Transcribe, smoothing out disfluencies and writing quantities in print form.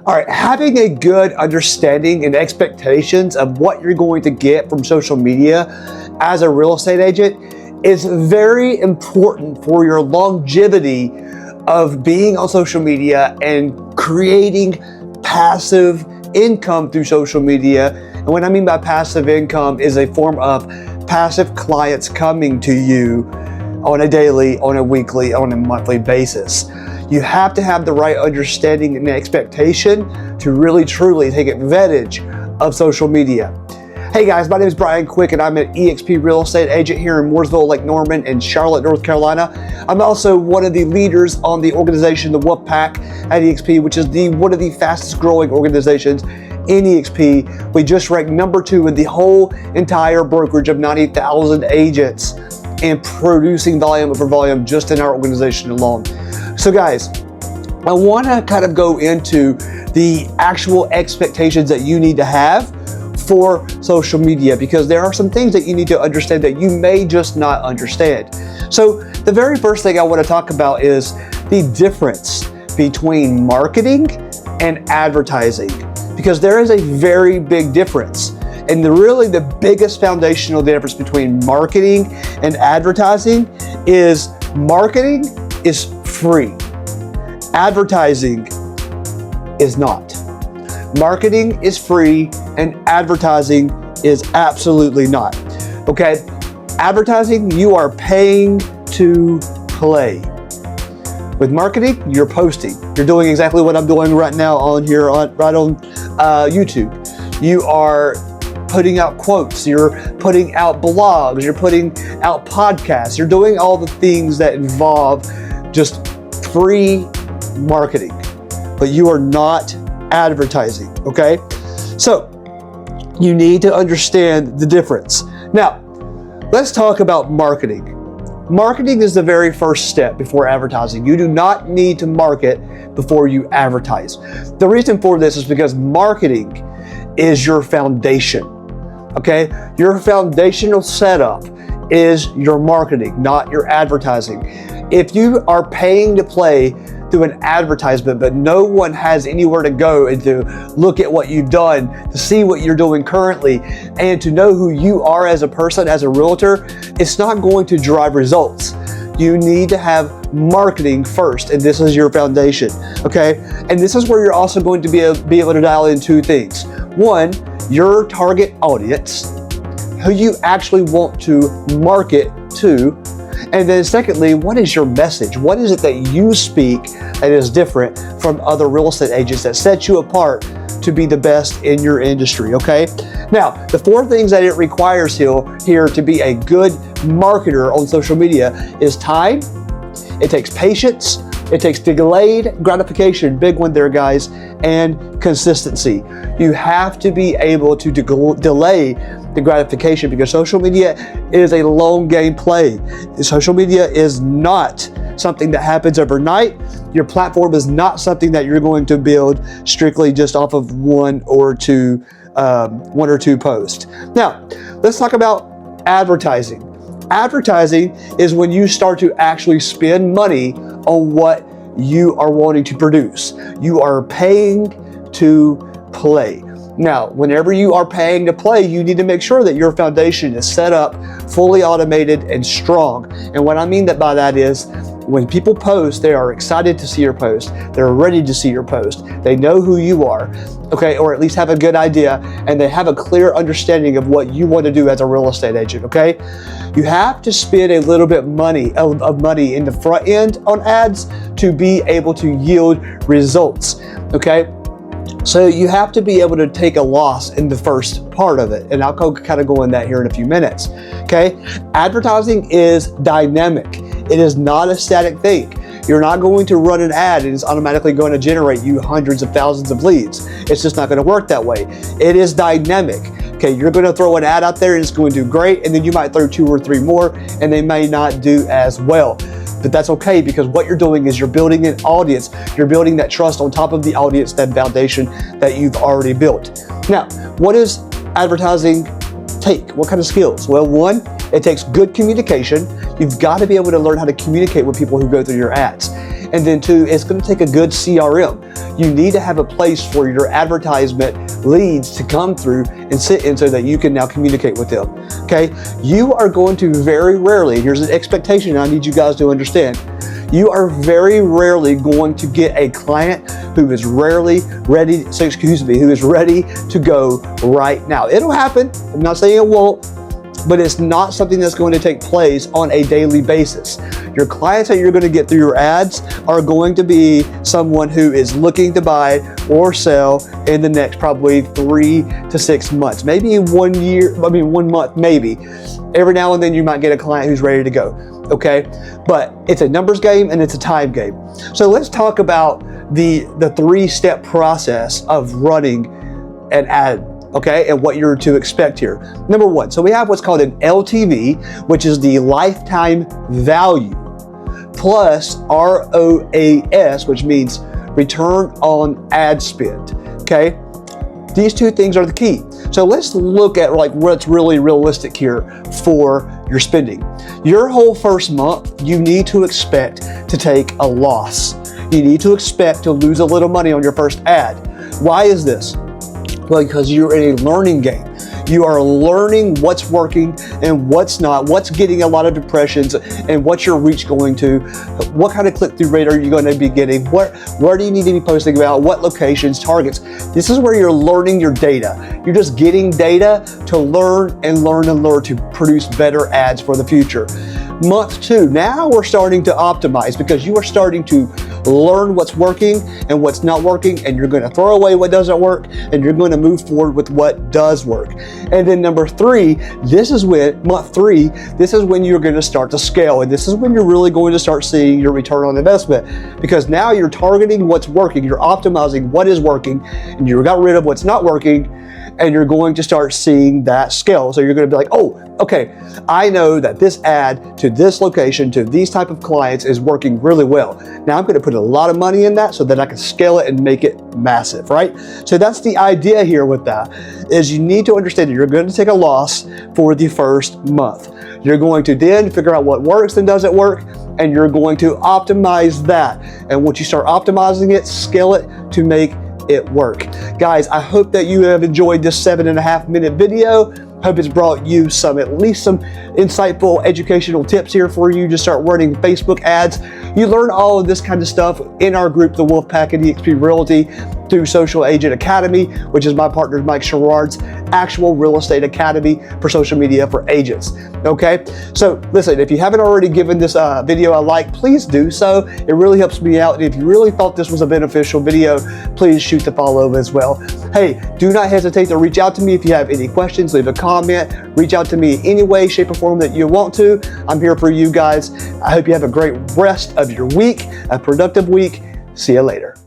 All right, having a good understanding and expectations of what you're going to get from social media as a real estate agent is very important for your longevity of being on social media and creating passive income through social media. And what I mean by passive income is a form of passive clients coming to you on a daily, on a weekly, on a monthly basis. You have to have the right understanding and expectation to really truly take advantage of social media. Hey guys, my name is Brian Quick and I'm an eXp real estate agent here in Mooresville, Lake Norman, and Charlotte, North Carolina. I'm also one of the leaders on the organization, the Wolfpack at eXp, which is one of the fastest growing organizations in eXp. We just ranked number 2 in the whole entire brokerage of 90,000 agents and producing volume over volume just in our organization alone. So guys, I want to kind of go into the actual expectations that you need to have for social media, because there are some things that you need to understand that you may just not understand. So the very first thing I want to talk about is the difference between marketing and advertising, because there is a very big difference. And really the biggest foundational difference between marketing and advertising is marketing is free. Advertising is not. Marketing is free and advertising is absolutely not. Okay? Advertising, you are paying to play. With marketing, you're posting. You're doing exactly what I'm doing right now on here, right on YouTube. You are putting out quotes, you're putting out blogs, you're putting out podcasts, you're doing all the things that involve just free marketing, but you are not advertising, okay? So you need to understand the difference. Now, let's talk about marketing. Marketing is the very first step before advertising. You do not need to market before you advertise. The reason for this is because marketing is your foundation. Okay, your foundational setup is your marketing, not your advertising. If you are paying to play through an advertisement, but no one has anywhere to go and to look at what you've done, to see what you're doing currently, and to know who you are as a person, as a realtor, it's not going to drive results. You need to have marketing first, and this is your foundation, okay? And this is where you're also going to be able to dial in 2 things. One, your target audience, who you actually want to market to. And then secondly, what is your message? What is it that you speak that is different from other real estate agents that sets you apart to be the best in your industry, okay? Now, the 4 things that it requires here to be a good marketer on social media is time, it takes patience, it takes delayed gratification, big one there guys, and consistency. You have to be able to delay the gratification, because social media is a long game play. Social media is not something that happens overnight. Your platform is not something that you're going to build strictly just off of one or two posts. Now, let's talk about advertising. Advertising is when you start to actually spend money on what you are wanting to produce. You are paying to play. Now, whenever you are paying to play, you need to make sure that your foundation is set up, fully automated, and strong. And what I mean by that is, when people post, they are excited to see your post. They're ready to see your post. They know who you are, okay, or at least have a good idea, and they have a clear understanding of what you want to do as a real estate agent, okay? You have to spend a little bit of money in the front end on ads to be able to yield results, okay? So you have to be able to take a loss in the first part of it, and I'll kind of go in that here in a few minutes, okay? Advertising is dynamic. It is not a static thing. You're not going to run an ad and it's automatically going to generate you hundreds of thousands of leads. It's just not going to work that way. It is dynamic. Okay, you're going to throw an ad out there and it's going to do great, and then you might throw 2 or 3 more and they may not do as well. But that's okay, because what you're doing is you're building an audience. You're building that trust on top of the audience, that foundation that you've already built. Now, what does advertising take? What kind of skills? Well, one, it takes good communication. You've got to be able to learn how to communicate with people who go through your ads. And then 2, it's going to take a good CRM. You need to have a place for your advertisement leads to come through and sit in so that you can now communicate with them. Okay, you are going to very rarely, here's an expectation I need you guys to understand, you are very rarely going to get a client who is who is ready to go right now. It'll happen, I'm not saying it won't, but it's not something that's going to take place on a daily basis. Your clients that you're going to get through your ads are going to be someone who is looking to buy or sell in the next probably 3 to 6 months, maybe 1 month, maybe. Every now and then you might get a client who's ready to go, okay? But it's a numbers game and it's a time game. So let's talk about the 3-step process of running an ad, okay, and what you're to expect here. Number 1, so we have what's called an LTV, which is the lifetime value, plus ROAS, which means return on ad spend, okay? These 2 things are the key. So let's look at like what's really realistic here for your spending. Your whole first month, you need to expect to take a loss. You need to expect to lose a little money on your first ad. Why is this? Well, because you're in a learning game. You are learning what's working and what's not, what's getting a lot of impressions, and what's your reach going to, what kind of click-through rate are you going to be getting, where do you need to be posting about, what locations, targets. This is where you're learning your data. You're just getting data to learn and learn and learn to produce better ads for the future. Month 2, now we're starting to optimize because you are starting to learn what's working and what's not working, and you're going to throw away what doesn't work and you're going to move forward with what does work. And then number 3, month 3, this is when you're going to start to scale, and this is when you're really going to start seeing your return on investment, because now you're targeting what's working, you're optimizing what is working, and you got rid of what's not working, and you're going to start seeing that scale. So you're going to be like, oh, okay, I know that this ad to this location, to these type of clients is working really well. Now I'm going to put a lot of money in that so that I can scale it and make it massive, right? So that's the idea here with that, is you need to understand that you're going to take a loss for the first month. You're going to then figure out what works and doesn't work, and you're going to optimize that. And once you start optimizing it, scale it to make it work. Guys, I hope that you have enjoyed this 7.5-minute video. Hope it's brought you at least some insightful educational tips here for you to start running Facebook ads. You learn all of this kind of stuff in our group, the Wolfpack and eXp Realty, through Social Agent Academy, which is my partner Mike Sherrard's actual real estate academy for social media for agents. Okay, so listen, if you haven't already given this video a like, please do so. It really helps me out. And if you really thought this was a beneficial video, please shoot the follow as well. Hey, do not hesitate to reach out to me if you have any questions. Leave a comment, reach out to me in any way, shape, or form that you want to. I'm here for you guys. I hope you have a great rest of your week, a productive week. See you later.